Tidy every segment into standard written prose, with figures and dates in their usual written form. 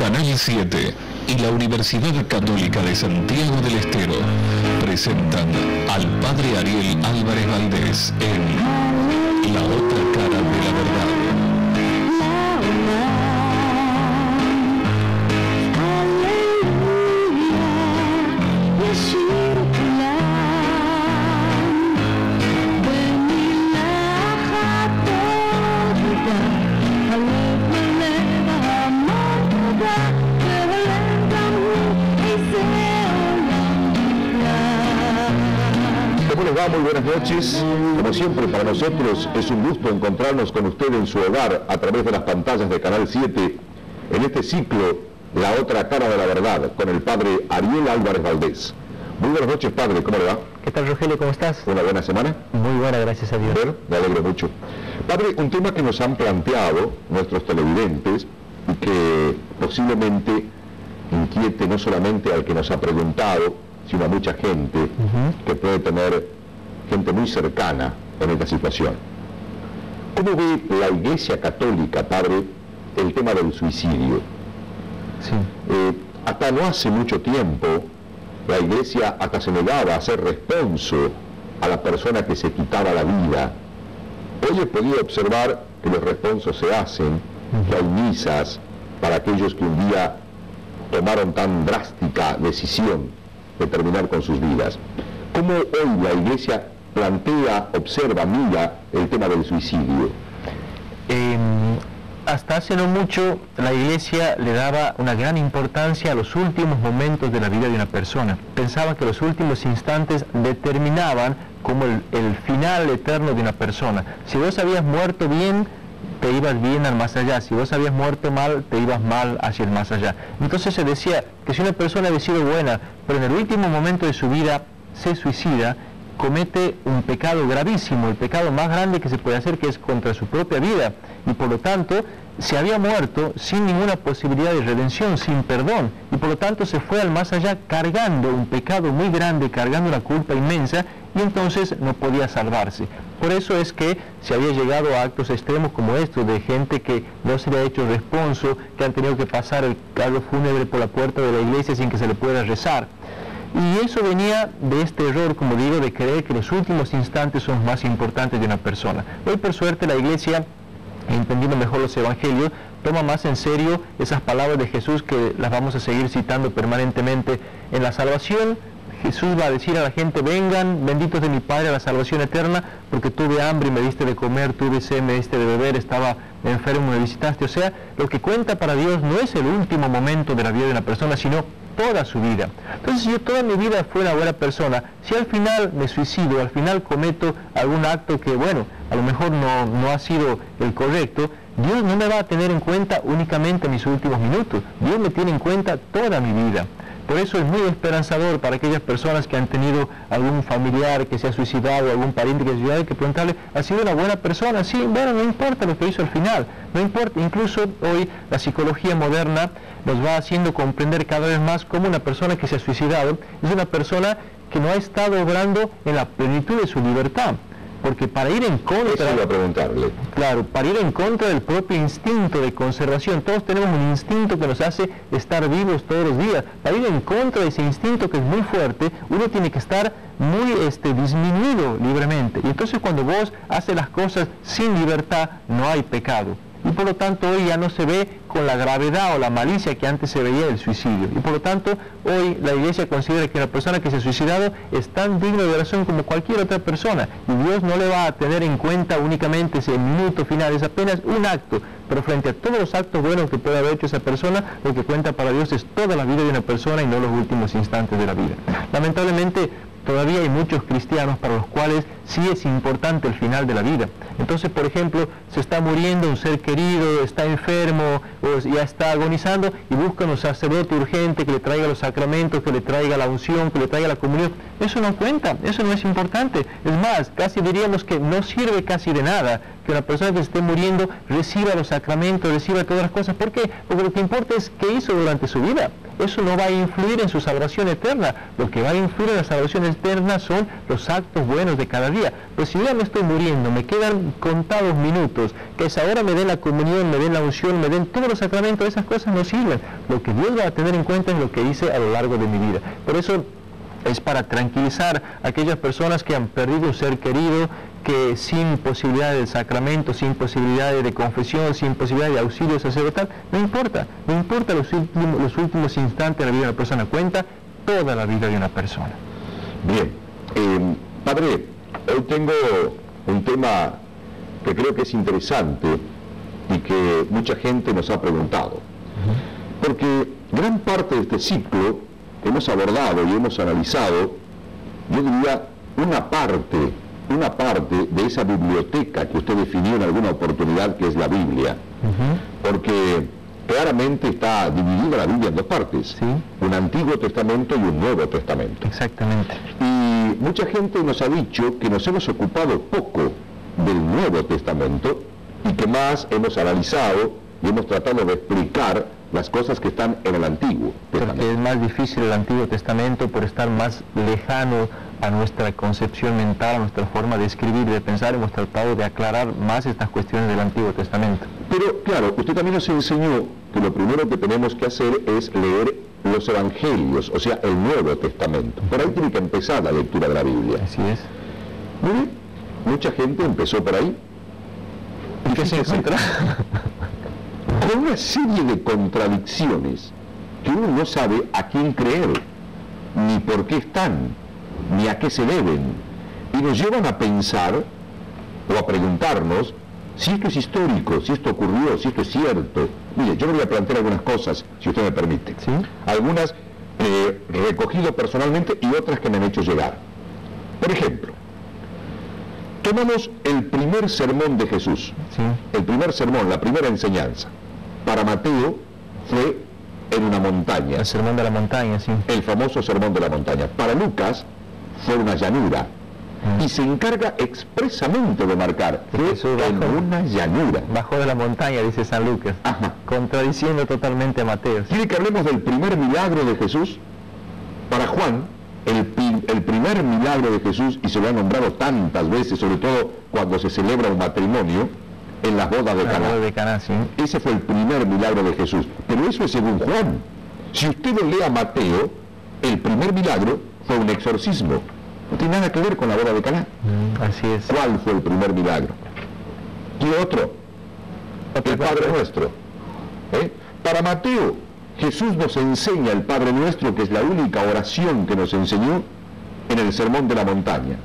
Canal 7 y la Universidad Católica de Santiago del Estero presentan al Padre Ariel Álvarez Valdés en La Otra Cara de la Verdad. Muy buenas noches. Como siempre, para nosotros es un gusto encontrarnos con usted en su hogar a través de las pantallas de Canal 7 en este ciclo La Otra Cara de la Verdad con el Padre Ariel Álvarez Valdés. Muy buenas noches, Padre, ¿cómo le va? ¿Qué tal, Rogelio? ¿Cómo estás? ¿Una buena semana? Muy buena, gracias a Dios. Bueno, me alegro mucho. Padre, un tema que nos han planteado nuestros televidentes y que posiblemente inquiete no solamente al que nos ha preguntado, sino a mucha gente que puede tener gente muy cercana en esta situación. ¿Cómo ve la Iglesia Católica, Padre, el tema del suicidio? Sí. Hasta no hace mucho tiempo, la Iglesia hasta se negaba a hacer responso a la persona que se quitaba la vida. Hoy he podido observar que los responsos se hacen, que hay misas para aquellos que un día tomaron tan drástica decisión de terminar con sus vidas. ¿Cómo hoy la Iglesia plantea, observa, mira el tema del suicidio? Hasta hace no mucho la Iglesia le daba una gran importancia a los últimos momentos de la vida de una persona. Pensaba que los últimos instantes determinaban como el final eterno de una persona. Si vos habías muerto bien, te ibas bien al más allá. Si vos habías muerto mal, te ibas mal hacia el más allá. Entonces se decía que si una persona había sido buena, pero en el último momento de su vida se suicida, comete un pecado gravísimo, el pecado más grande que se puede hacer, que es contra su propia vida, y por lo tanto se había muerto sin ninguna posibilidad de redención, sin perdón, y por lo tanto se fue al más allá cargando un pecado muy grande, cargando una culpa inmensa, y entonces no podía salvarse. Por eso es que se había llegado a actos extremos como estos, de gente que no se le ha hecho responso, que han tenido que pasar el carro fúnebre por la puerta de la iglesia sin que se le pueda rezar. Y eso venía de este error, como digo, de creer que los últimos instantes son más importantes de una persona. Hoy, por suerte, la Iglesia, entendiendo mejor los evangelios, toma más en serio esas palabras de Jesús que las vamos a seguir citando permanentemente. En la salvación, Jesús va a decir a la gente: vengan, benditos de mi Padre, a la salvación eterna, porque tuve hambre y me diste de comer, tuve sed, me diste de beber, estaba enfermo y me visitaste. O sea, lo que cuenta para Dios no es el último momento de la vida de una persona, sino toda su vida. Entonces, si yo toda mi vida fui una buena persona, si al final me suicido, al final cometo algún acto que, bueno, a lo mejor no ha sido el correcto, Dios no me va a tener en cuenta únicamente mis últimos minutos. Dios me tiene en cuenta toda mi vida. Por eso es muy esperanzador para aquellas personas que han tenido algún familiar que se ha suicidado, algún pariente que se ha suicidado, que preguntarle: ¿ha sido una buena persona? Sí, bueno, no importa lo que hizo al final, no importa. Incluso hoy la psicología moderna nos va haciendo comprender cada vez más cómo una persona que se ha suicidado es una persona que no ha estado obrando en la plenitud de su libertad. Porque para ir en contra... Eso iba a preguntarle. Claro, para ir en contra del propio instinto de conservación. Todos tenemos un instinto que nos hace estar vivos todos los días. Para ir en contra de ese instinto, que es muy fuerte, uno tiene que estar muy disminuido libremente. Y entonces cuando vos haces las cosas sin libertad, no hay pecado. Y por lo tanto hoy ya no se ve con la gravedad o la malicia que antes se veía del suicidio. Y por lo tanto hoy la Iglesia considera que la persona que se ha suicidado es tan digna de oración como cualquier otra persona. Y Dios no le va a tener en cuenta únicamente ese minuto final, es apenas un acto. Pero frente a todos los actos buenos que puede haber hecho esa persona, lo que cuenta para Dios es toda la vida de una persona y no los últimos instantes de la vida. Lamentablemente, todavía hay muchos cristianos para los cuales sí es importante el final de la vida. Entonces, por ejemplo, se está muriendo un ser querido, está enfermo, o ya está agonizando, y buscan un sacerdote urgente que le traiga los sacramentos, que le traiga la unción, que le traiga la comunión. Eso no cuenta, eso no es importante. Es más, casi diríamos que no sirve casi de nada que una persona que esté muriendo reciba los sacramentos, reciba todas las cosas. ¿Por qué? Porque lo que importa es qué hizo durante su vida. Eso no va a influir en su salvación eterna. Lo que va a influir en la salvación eterna son los actos buenos de cada día. día. Pero si ya me estoy muriendo, me quedan contados minutos, que es ahora me den la comunión, me den la unción, me den todos los sacramentos, esas cosas no sirven. Lo que Dios va a tener en cuenta es lo que hice a lo largo de mi vida. Por eso es para tranquilizar a aquellas personas que han perdido un ser querido, que sin posibilidad de sacramento, sin posibilidad de confesión, sin posibilidad de auxilio sacerdotal, no importa los últimos instantes de la vida de una persona, cuenta toda la vida de una persona. Bien, padre, hoy tengo un tema que creo que es interesante y que mucha gente nos ha preguntado, porque gran parte de este ciclo hemos abordado y hemos analizado, yo diría, una parte de esa biblioteca que usted definió en alguna oportunidad, que es la Biblia, porque claramente está dividida la Biblia en dos partes, ¿sí? Un Antiguo Testamento y un Nuevo Testamento. Exactamente. Y mucha gente nos ha dicho que nos hemos ocupado poco del Nuevo Testamento y que más hemos analizado y hemos tratado de explicar las cosas que están en el Antiguo Testamento. Porque es más difícil el Antiguo Testamento por estar más lejano a nuestra concepción mental, a nuestra forma de escribir y de pensar. Hemos tratado de aclarar más estas cuestiones del Antiguo Testamento. Pero claro, usted también nos enseñó que lo primero que tenemos que hacer es leer los Evangelios, o sea, el Nuevo Testamento. Por ahí tiene que empezar la lectura de la Biblia. Así es. Muy bien, mucha gente empezó por ahí. ¿Y qué se encuentra? Con una serie de contradicciones que uno no sabe a quién creer, ni por qué están, ni a qué se deben, y nos llevan a pensar o a preguntarnos si esto es histórico, si esto ocurrió, si esto es cierto. Mire, yo le voy a plantear algunas cosas, si usted me permite. ¿Sí? Algunas recogido personalmente y otras que me han hecho llegar. Por ejemplo, tomamos el primer sermón de Jesús, Sí. el primer sermón, la primera enseñanza. Para Mateo fue en una montaña, El Sermón de la Montaña, sí. el famoso sermón de la montaña. Para Lucas fue una llanura, y se encarga expresamente de marcar, fue Jesús en bajó. una llanura. Bajó de la montaña, dice San Lucas, Ajá. contradiciendo totalmente a Mateo. ¿Quiere que hablemos del primer milagro de Jesús? Para Juan, el primer milagro de Jesús, y se lo ha nombrado tantas veces, sobre todo cuando se celebra un matrimonio, en las bodas de La Caná. boda de Caná, sí. Ese fue el primer milagro de Jesús. Pero eso es según Juan. Si usted lo lee a Mateo, el primer milagro fue un exorcismo. No tiene nada que ver con la boda de Caná. Así es. ¿Cuál fue el primer milagro? ¿Y otro? El Padre Nuestro. Para Mateo, Jesús nos enseña el Padre Nuestro, que es la única oración que nos enseñó en el Sermón de la Montaña.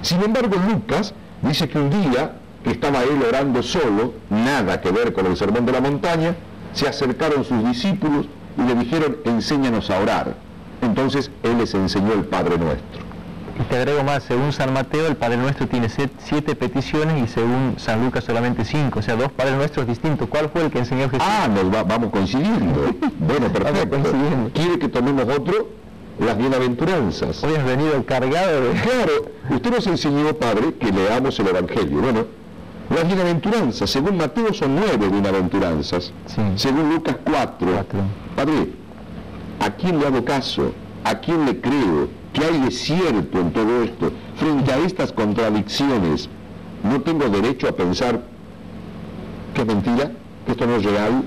Sin embargo, Lucas dice que un día que estaba él orando solo, nada que ver con el Sermón de la Montaña, se acercaron sus discípulos y le dijeron, enséñanos a orar. Entonces él les enseñó el Padre Nuestro. Y te agrego más, según San Mateo, el Padre Nuestro tiene 7 peticiones y según San Lucas solamente 5, o sea, 2 Padres Nuestros distintos. ¿Cuál fue el que enseñó Jesús? Ah, vamos coincidiendo. Bueno, perfecto. Vamos coincidiendo. ¿Quiere que tomemos otro? Las bienaventuranzas. Hoy has venido cargado de... Claro, usted nos enseñó, Padre, que leamos el Evangelio. Bueno, las bienaventuranzas, según Mateo son 9 bienaventuranzas, Sí. según Lucas 4. 4. Padre, ¿a quién le hago caso? ¿A quién le creo? ¿Qué hay de cierto en todo esto? Frente a estas contradicciones, ¿no tengo derecho a pensar que es mentira? ¿Que esto no es real?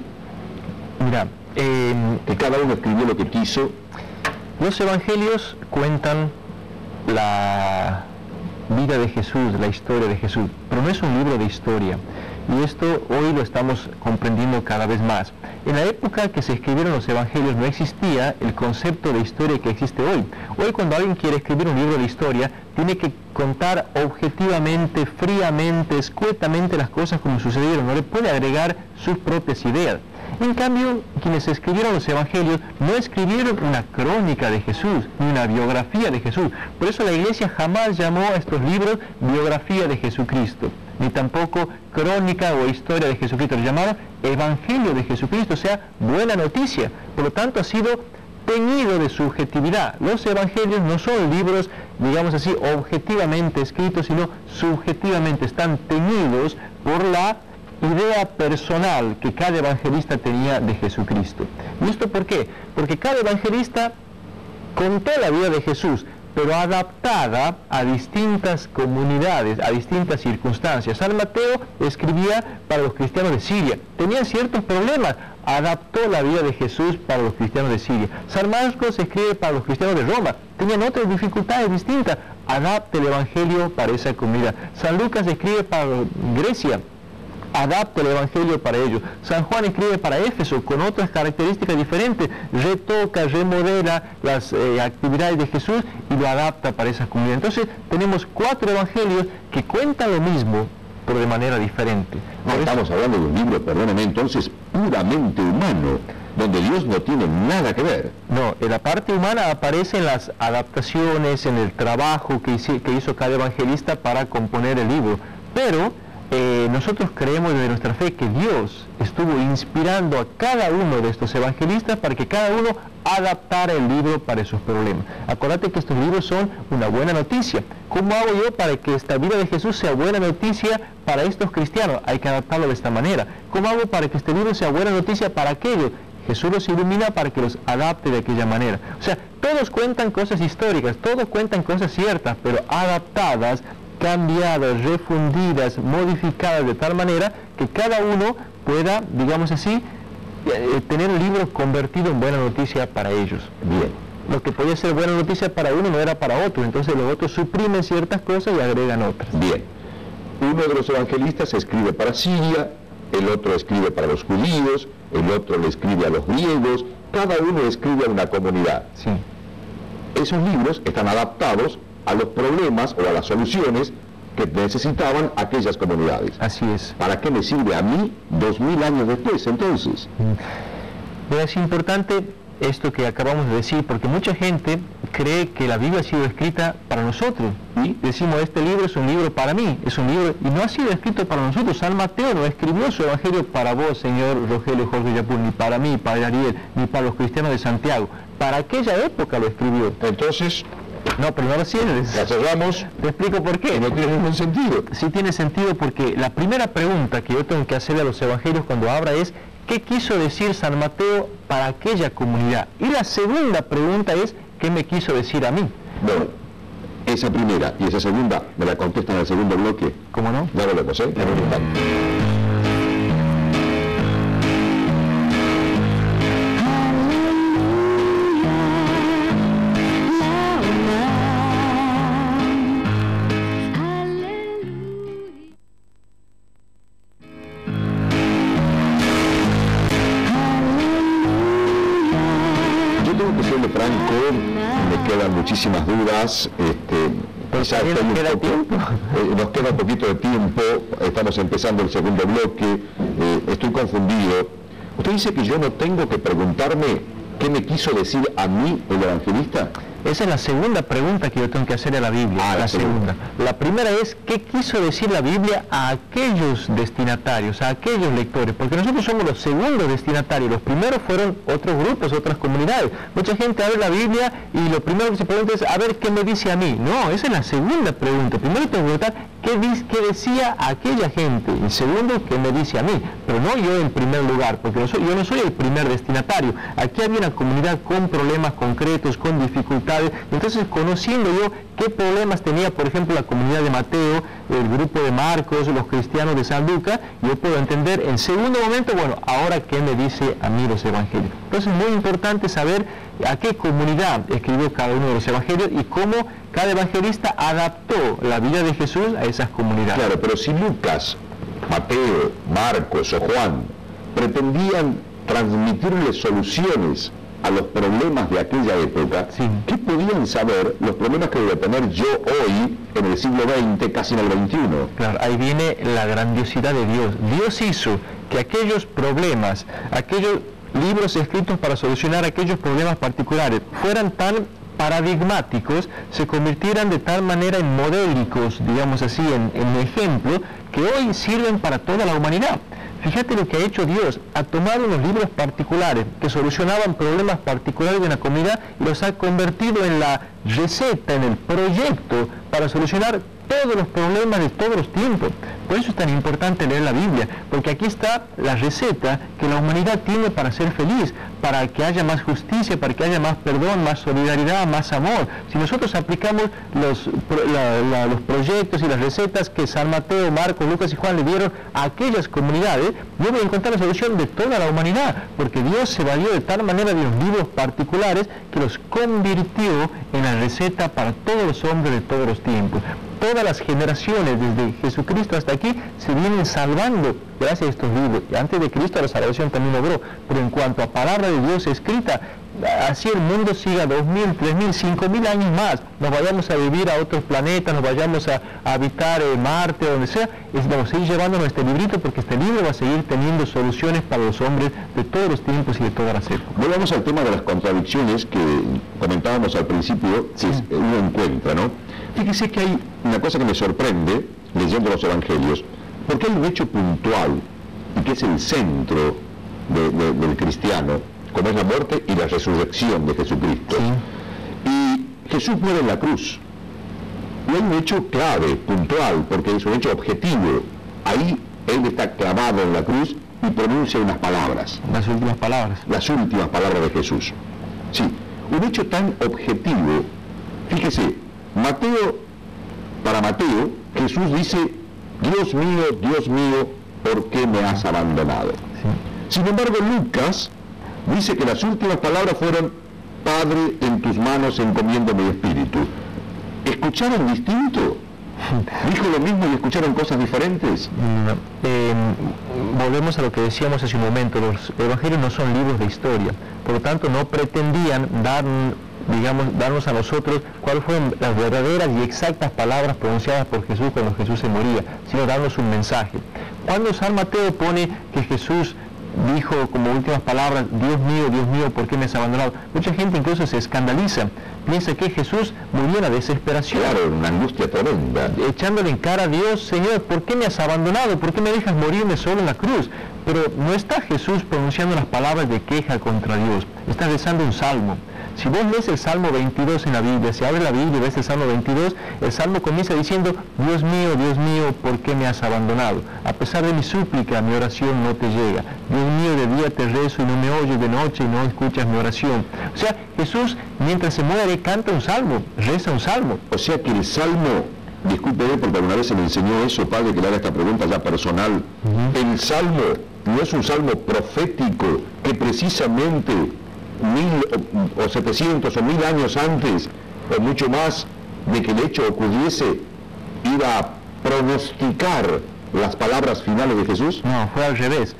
Mira, ¿Que cada uno escribió lo que quiso? los evangelios cuentan la vida de Jesús, la historia de Jesús, pero no es un libro de historia. Y esto hoy lo estamos comprendiendo cada vez más. En la época que se escribieron los evangelios no existía el concepto de historia que existe hoy. Hoy cuando alguien quiere escribir un libro de historia, tiene que contar objetivamente, fríamente, escuetamente las cosas como sucedieron. No le puede agregar sus propias ideas. En cambio, quienes escribieron los evangelios no escribieron una crónica de Jesús, ni una biografía de Jesús. Por eso la Iglesia jamás llamó a estos libros biografía de Jesucristo, ni tampoco crónica o historia de Jesucristo. Lo llamaron Evangelio de Jesucristo, o sea, buena noticia. Por lo tanto, ha sido teñido de subjetividad. Los evangelios no son libros, digamos así, objetivamente escritos, sino subjetivamente. Están teñidos por la idea personal que cada evangelista tenía de Jesucristo. ¿Y esto por qué? Porque cada evangelista contó la vida de Jesús, pero adaptada a distintas comunidades, a distintas circunstancias. San Mateo escribía para los cristianos de Siria, tenían ciertos problemas, adaptó la vida de Jesús para los cristianos de Siria. San Marcos escribe para los cristianos de Roma, tenían otras dificultades distintas, adapte el Evangelio para esa comunidad. San Lucas escribe para Grecia, adapta el Evangelio para ellos. San Juan escribe para Éfeso con otras características diferentes, retoca, remodela las actividades de Jesús y lo adapta para esa comunidad. Entonces tenemos 4 evangelios que cuentan lo mismo, pero de manera diferente. No estamos hablando de un libro, perdóneme, entonces puramente humano, donde Dios no tiene nada que ver. No, en la parte humana aparecen las adaptaciones, en el trabajo que hizo cada evangelista para componer el libro, pero nosotros creemos desde nuestra fe que Dios estuvo inspirando a cada uno de estos evangelistas para que cada uno adaptara el libro para esos problemas. Acuérdate que estos libros son una buena noticia. ¿Cómo hago yo para que esta vida de Jesús sea buena noticia para estos cristianos? Hay que adaptarlo de esta manera. ¿Cómo hago para que este libro sea buena noticia para aquellos? Jesús los ilumina para que los adapte de aquella manera. O sea, todos cuentan cosas históricas, todos cuentan cosas ciertas, pero adaptadas, cambiadas, refundidas, modificadas de tal manera que cada uno pueda, digamos así, tener el libro convertido en buena noticia para ellos. Bien. Lo que podía ser buena noticia para uno no era para otro, entonces los otros suprimen ciertas cosas y agregan otras. Bien. Uno de los evangelistas escribe para Siria, el otro escribe para los judíos, el otro le escribe a los griegos, cada uno escribe a una comunidad. Sí. Esos libros están adaptados a los problemas o a las soluciones que necesitaban aquellas comunidades. Así es. ¿Para qué me sirve a mí 2000 años después, entonces? Pero es importante esto que acabamos de decir, porque mucha gente cree que la Biblia ha sido escrita para nosotros. Y decimos, este libro es un libro para mí, es un libro, y no ha sido escrito para nosotros. San Mateo no escribió su evangelio para vos, señor Rogelio Jorge Yapur, ni para mí, para Ariel, ni para los cristianos de Santiago. Para aquella época lo escribió. Entonces, no, pero no lo cierres. la cerramos. Te explico por qué. No tiene ningún sentido. Sí tiene sentido porque la primera pregunta que yo tengo que hacerle a los evangelios cuando abra es ¿qué quiso decir San Mateo para aquella comunidad? Y la segunda pregunta es ¿qué me quiso decir a mí? Bueno, esa primera y esa segunda me la contestan en el segundo bloque. ¿Cómo no? Ya volvemos, ¿eh? Muchísimas dudas, quizá nos queda un poquito de tiempo, estamos empezando el segundo bloque, estoy confundido. ¿Usted dice que yo no tengo que preguntarme qué me quiso decir a mí el evangelista? Esa es la segunda pregunta que yo tengo que hacer a la Biblia. La segunda. La primera es, ¿qué quiso decir la Biblia a aquellos destinatarios, a aquellos lectores? Porque nosotros somos los segundos destinatarios. Los primeros fueron otros grupos, otras comunidades. Mucha gente abre la Biblia y lo primero que se pregunta es, a ver, ¿qué me dice a mí? No, esa es la segunda pregunta. Primero tengo que preguntar, ¿qué decía aquella gente? Y segundo, ¿qué me dice a mí? Pero no yo en primer lugar, porque yo no soy el primer destinatario. Aquí había una comunidad con problemas concretos, con dificultades. Entonces, conociendo yo qué problemas tenía, por ejemplo, la comunidad de Mateo, el grupo de Marcos, los cristianos de San Lucas, yo puedo entender en segundo momento, bueno, ahora qué me dice a mí los evangelios. Entonces, es muy importante saber a qué comunidad escribió cada uno de los evangelios y cómo cada evangelista adaptó la vida de Jesús a esas comunidades. Claro, pero si Lucas, Mateo, Marcos o Juan pretendían transmitirle soluciones a los problemas de aquella época, sí, ¿qué podían saber los problemas que voy a tener yo hoy, en el siglo XX, casi en el XXI? Claro, ahí viene la grandiosidad de Dios. Dios hizo que aquellos problemas, aquellos libros escritos para solucionar aquellos problemas particulares, fueran tan paradigmáticos, se convirtieran de tal manera en modélicos, digamos así, en ejemplo, que hoy sirven para toda la humanidad. Fíjate lo que ha hecho Dios, ha tomado unos libros particulares que solucionaban problemas particulares de una comunidad y los ha convertido en la receta, en el proyecto para solucionar todos los problemas de todos los tiempos. Por eso es tan importante leer la Biblia, porque aquí está la receta que la humanidad tiene para ser feliz, para que haya más justicia, para que haya más perdón, más solidaridad, más amor. Si nosotros aplicamos los proyectos y las recetas que San Mateo, Marcos, Lucas y Juan le dieron a aquellas comunidades, yo voy a encontrar la solución de toda la humanidad, porque Dios se valió de tal manera de los libros particulares que los convirtió en la receta para todos los hombres de todos los tiempos. Todas las generaciones, desde Jesucristo hasta aquí, se vienen salvando gracias a estos libros. Y antes de Cristo la salvación también logró, pero en cuanto a palabra de Dios escrita, así el mundo siga 2000, 3000, 5000 años más, nos vayamos a vivir a otros planetas, nos vayamos a habitar Marte, donde sea, vamos a seguir llevándonos este librito, porque este libro va a seguir teniendo soluciones para los hombres de todos los tiempos y de todas las épocas. Volvamos al tema de las contradicciones que comentábamos al principio, que uno encuentra, ¿no? Fíjese que hay una cosa que me sorprende leyendo los evangelios, porque hay un hecho puntual y que es el centro del cristiano, como es la muerte y la resurrección de Jesucristo. Sí. Y Jesús muere en la cruz. Y hay un hecho clave, puntual, porque es un hecho objetivo. Ahí Él está clavado en la cruz y pronuncia unas palabras. Las últimas palabras. Las últimas palabras de Jesús. Sí, un hecho tan objetivo. Fíjese, para Mateo, Jesús dice, Dios mío, ¿por qué me has abandonado? Sí. Sin embargo, Lucas dice que las últimas palabras fueron, Padre, en tus manos encomiendo mi espíritu. ¿Escucharon distinto? ¿Dijo lo mismo y escucharon cosas diferentes? Volvemos a lo que decíamos hace un momento, los evangelios no son libros de historia, por lo tanto no pretendían darnos a nosotros cuáles fueron las verdaderas y exactas palabras pronunciadas por Jesús cuando Jesús se moría, sino darnos un mensaje. Cuando San Mateo pone que Jesús dijo como últimas palabras, Dios mío, ¿por qué me has abandonado? Mucha gente incluso se escandaliza, piensa que Jesús murió en la desesperación. Claro, una angustia tremenda. Echándole en cara a Dios, Señor, ¿por qué me has abandonado? ¿Por qué me dejas morirme solo en la cruz? Pero no está Jesús pronunciando las palabras de queja contra Dios, está rezando un salmo. Si vos lees el Salmo 22 en la Biblia, si abres la Biblia y ves el Salmo 22, el Salmo comienza diciendo, Dios mío, ¿por qué me has abandonado? A pesar de mi súplica, mi oración no te llega. Dios mío, de día te rezo y no me oyes, de noche y no escuchas mi oración. O sea, Jesús, mientras se muere, canta un salmo, reza un salmo. O sea que el salmo, discúlpeme porque alguna vez se me enseñó eso, padre, que le haga esta pregunta ya personal. El salmo no es un salmo profético que precisamente 1000 o 700 o 1000 años antes o mucho más de que el hecho ocurriese iba a pronosticar las palabras finales de Jesús. No, fue al revés.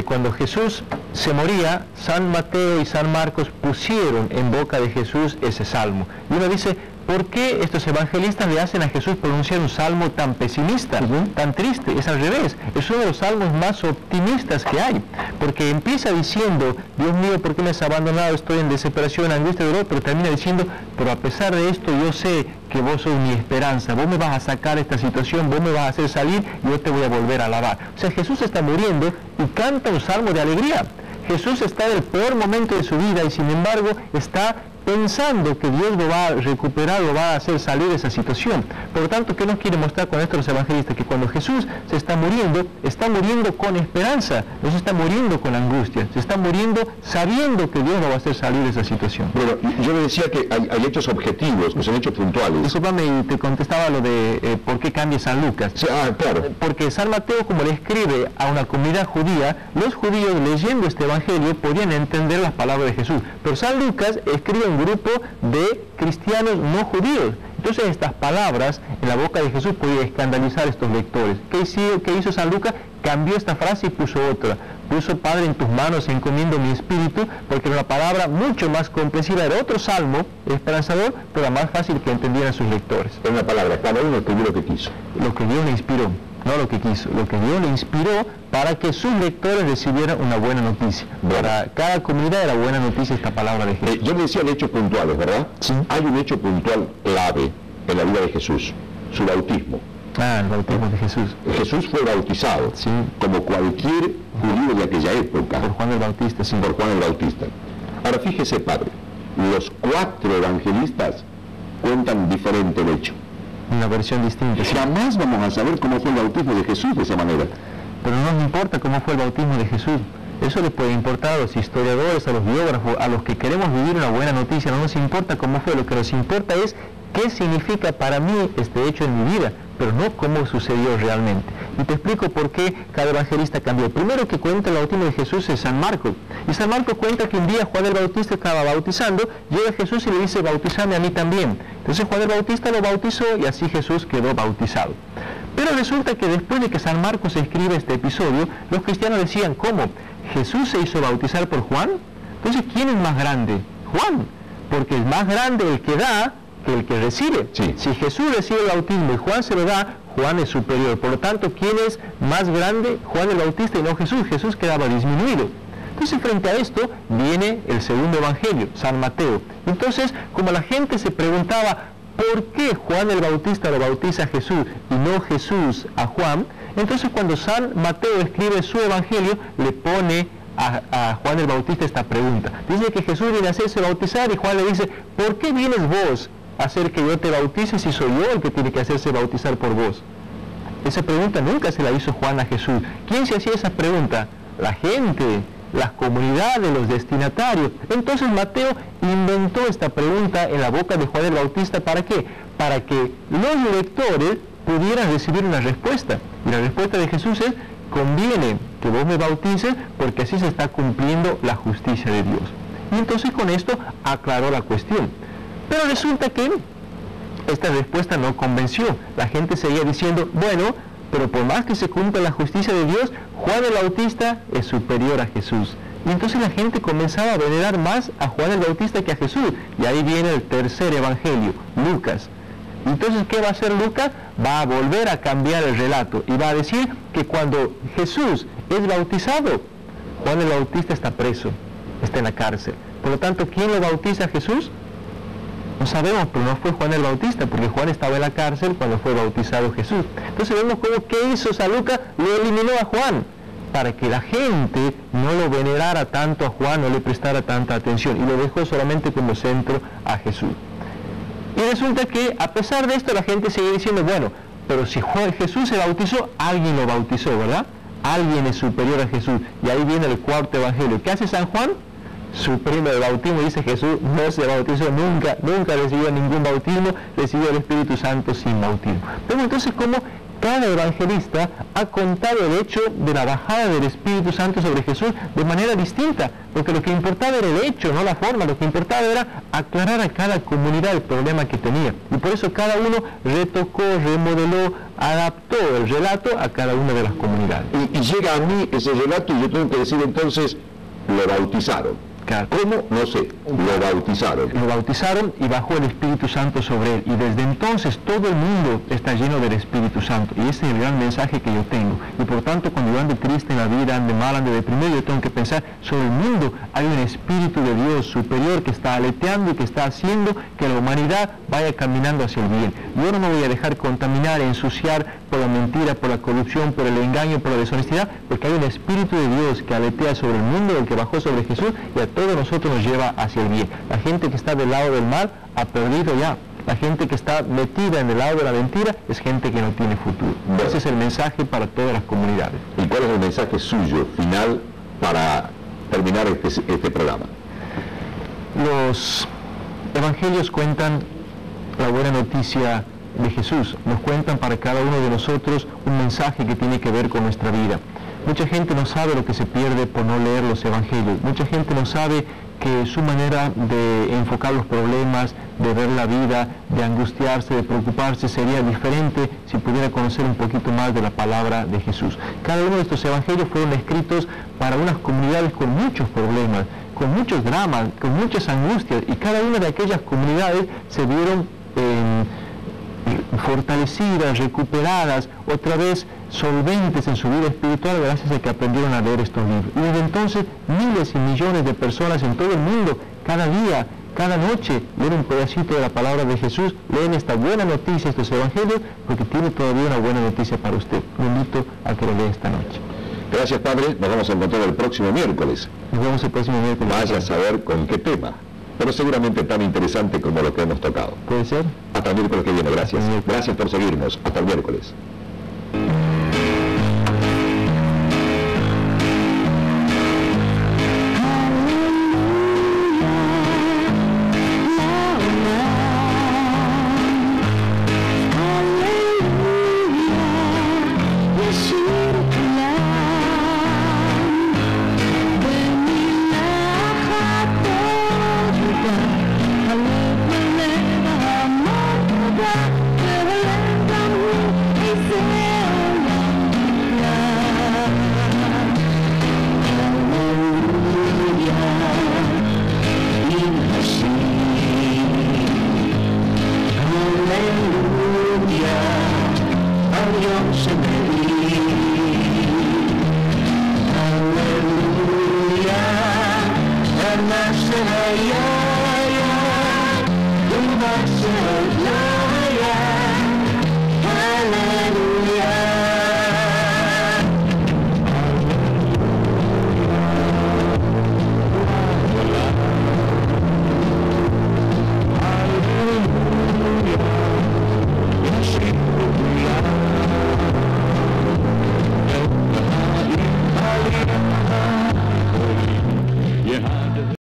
Cuando Jesús se moría, San Mateo y San Marcos pusieron en boca de Jesús ese salmo. Y uno dice, ¿por qué estos evangelistas le hacen a Jesús pronunciar un salmo tan pesimista, tan triste? Es al revés, es uno de los salmos más optimistas que hay, porque empieza diciendo, Dios mío, ¿por qué me has abandonado? Estoy en desesperación, angustia, dolor, pero termina diciendo, pero a pesar de esto yo sé que vos sos mi esperanza, vos me vas a sacar de esta situación, vos me vas a hacer salir y yo te voy a volver a alabar. O sea, Jesús está muriendo y canta un salmo de alegría. Jesús está en el peor momento de su vida y sin embargo está pensando que Dios lo va a recuperar, lo va a hacer salir de esa situación. Por lo tanto, ¿qué nos quiere mostrar con esto los evangelistas? Que cuando Jesús se está muriendo con esperanza, no se está muriendo con angustia, se está muriendo sabiendo que Dios lo va a hacer salir de esa situación. Bueno, yo le decía que hay hechos objetivos, que son hechos puntuales. Disculpame, y te contestaba lo de por qué cambia San Lucas. Sí, claro. Porque San Mateo, como le escribe a una comunidad judía, los judíos leyendo este evangelio podían entender las palabras de Jesús. Pero San Lucas escribe un grupo de cristianos no judíos. Entonces estas palabras en la boca de Jesús podían escandalizar a estos lectores. ¿Qué hizo San Lucas? Cambió esta frase y puso otra. Puso, Padre, en tus manos encomiendo mi espíritu, porque era una palabra mucho más comprensiva. Era otro salmo esperanzador, pero más fácil que entendieran sus lectores. Es una palabra, cada uno escribió lo que quiso. Lo que Dios le inspiró, no lo que quiso. Lo que Dios le inspiró para que sus lectores recibieran una buena noticia. Para cada comunidad era buena noticia esta palabra de Jesús. Yo le decía en hechos puntuales, ¿verdad? Sí. Hay un hecho puntual clave en la vida de Jesús, su bautismo. El bautismo de Jesús. Jesús fue bautizado, sí, como cualquier judío de aquella época. Por Juan el Bautista, sí. Por Juan el Bautista. Ahora fíjese, padre, los 4 evangelistas cuentan diferente el hecho. Una versión distinta. Sí. Jamás vamos a saber cómo fue el bautismo de Jesús de esa manera. Pero no nos importa cómo fue el bautismo de Jesús. Eso le puede importar a los historiadores, a los biógrafos, a los que queremos vivir una buena noticia. No nos importa cómo fue, lo que nos importa es qué significa para mí este hecho en mi vida, pero no cómo sucedió realmente. Y te explico por qué cada evangelista cambió. Primero que cuenta el bautismo de Jesús es San Marcos. Y San Marcos cuenta que un día Juan el Bautista estaba bautizando, llega Jesús y le dice, bautízame a mí también. Entonces Juan el Bautista lo bautizó y así Jesús quedó bautizado. Pero resulta que después de que San Marcos escribe este episodio, los cristianos decían, ¿cómo? ¿Jesús se hizo bautizar por Juan? Entonces, ¿quién es más grande? Juan, porque es más grande el que da que el que recibe. Sí. Si Jesús recibe el bautismo y Juan se lo da, Juan es superior. Por lo tanto, ¿quién es más grande? Juan el Bautista y no Jesús. Jesús quedaba disminuido. Entonces, frente a esto, viene el segundo evangelio, San Mateo. Entonces, como la gente se preguntaba, ¿por qué Juan el Bautista lo bautiza a Jesús y no Jesús a Juan? Entonces, cuando San Mateo escribe su evangelio, le pone a Juan el Bautista esta pregunta. Dice que Jesús viene a hacerse bautizar y Juan le dice, ¿por qué vienes vos a hacer que yo te bautice si soy yo el que tiene que hacerse bautizar por vos? Esa pregunta nunca se la hizo Juan a Jesús. ¿Quién se hacía esa pregunta? La gente, las comunidades, los destinatarios. Entonces Mateo inventó esta pregunta en la boca de Juan el Bautista. ¿Para qué? Para que los lectores pudieran recibir una respuesta. Y la respuesta de Jesús es, conviene que vos me bautices porque así se está cumpliendo la justicia de Dios. Y entonces con esto aclaró la cuestión. Pero resulta que esta respuesta no convenció. La gente seguía diciendo, bueno, pero por más que se cumpla la justicia de Dios, Juan el Bautista es superior a Jesús. Y entonces la gente comenzaba a venerar más a Juan el Bautista que a Jesús. Y ahí viene el tercer evangelio, Lucas. Entonces, ¿qué va a hacer Lucas? Va a volver a cambiar el relato y va a decir que cuando Jesús es bautizado, Juan el Bautista está preso, está en la cárcel. Por lo tanto, ¿quién lo bautiza a Jesús? No sabemos, pero no fue Juan el Bautista, porque Juan estaba en la cárcel cuando fue bautizado Jesús. Entonces vemos cómo ¿qué hizo San Lucas? Lo eliminó a Juan, para que la gente no lo venerara tanto a Juan, no le prestara tanta atención, y lo dejó solamente como centro a Jesús. Y resulta que, a pesar de esto, la gente sigue diciendo, bueno, pero si Jesús se bautizó, alguien lo bautizó, ¿verdad? Alguien es superior a Jesús. Y ahí viene el cuarto evangelio. ¿Qué hace San Juan? Suprime el bautismo. Dice Jesús no se bautizó nunca recibió ningún bautismo, recibió el Espíritu Santo sin bautismo. Vemos entonces cómo cada evangelista ha contado el hecho de la bajada del Espíritu Santo sobre Jesús de manera distinta, porque lo que importaba era el hecho, no la forma. Lo que importaba era aclarar a cada comunidad el problema que tenía, y por eso cada uno retocó, remodeló, adaptó el relato a cada una de las comunidades. Y llega a mí ese relato y yo tengo que decir entonces, lo bautizaron. Claro. ¿Cómo? No sé, lo bautizaron. Lo bautizaron y bajó el Espíritu Santo sobre él. Y desde entonces todo el mundo está lleno del Espíritu Santo. Y ese es el gran mensaje que yo tengo. Y por tanto, cuando yo ande triste en la vida, ande mal, ande deprimido, yo tengo que pensar, sobre el mundo hay un Espíritu de Dios superior que está aleteando y que está haciendo que la humanidad vaya caminando hacia el bien. Yo no me voy a dejar contaminar, ensuciar por la mentira, por la corrupción, por el engaño, por la deshonestidad, porque hay un Espíritu de Dios que aletea sobre el mundo, el que bajó sobre Jesús, y a todos nosotros nos lleva hacia el bien. La gente que está del lado del mal ha perdido ya. La gente que está metida en el lado de la mentira es gente que no tiene futuro. Ese es el mensaje para todas las comunidades. ¿Y cuál es el mensaje suyo final para terminar este programa? Los evangelios cuentan la buena noticia de Jesús. Nos cuentan para cada uno de nosotros un mensaje que tiene que ver con nuestra vida. Mucha gente no sabe lo que se pierde por no leer los evangelios. Mucha gente no sabe que su manera de enfocar los problemas, de ver la vida, de angustiarse, de preocuparse, sería diferente si pudiera conocer un poquito más de la palabra de Jesús. Cada uno de estos evangelios fueron escritos para unas comunidades con muchos problemas, con muchos dramas, con muchas angustias, y cada una de aquellas comunidades se vieron fortalecidas, recuperadas, otra vez solventes en su vida espiritual gracias a que aprendieron a leer estos libros. Y desde entonces miles y millones de personas en todo el mundo, cada día, cada noche, leen un pedacito de la palabra de Jesús, leen esta buena noticia, estos evangelios, porque tiene todavía una buena noticia para usted. Lo invito a que lo lea esta noche. Gracias, Padre. Nos vamos a encontrar el próximo miércoles. Nos vemos el próximo miércoles. Vaya a saber con qué tema. pero seguramente tan interesante como lo que hemos tocado. ¿Puede ser? Hasta el miércoles que viene, gracias. Gracias por seguirnos. Hasta el miércoles. Hallelujah, a young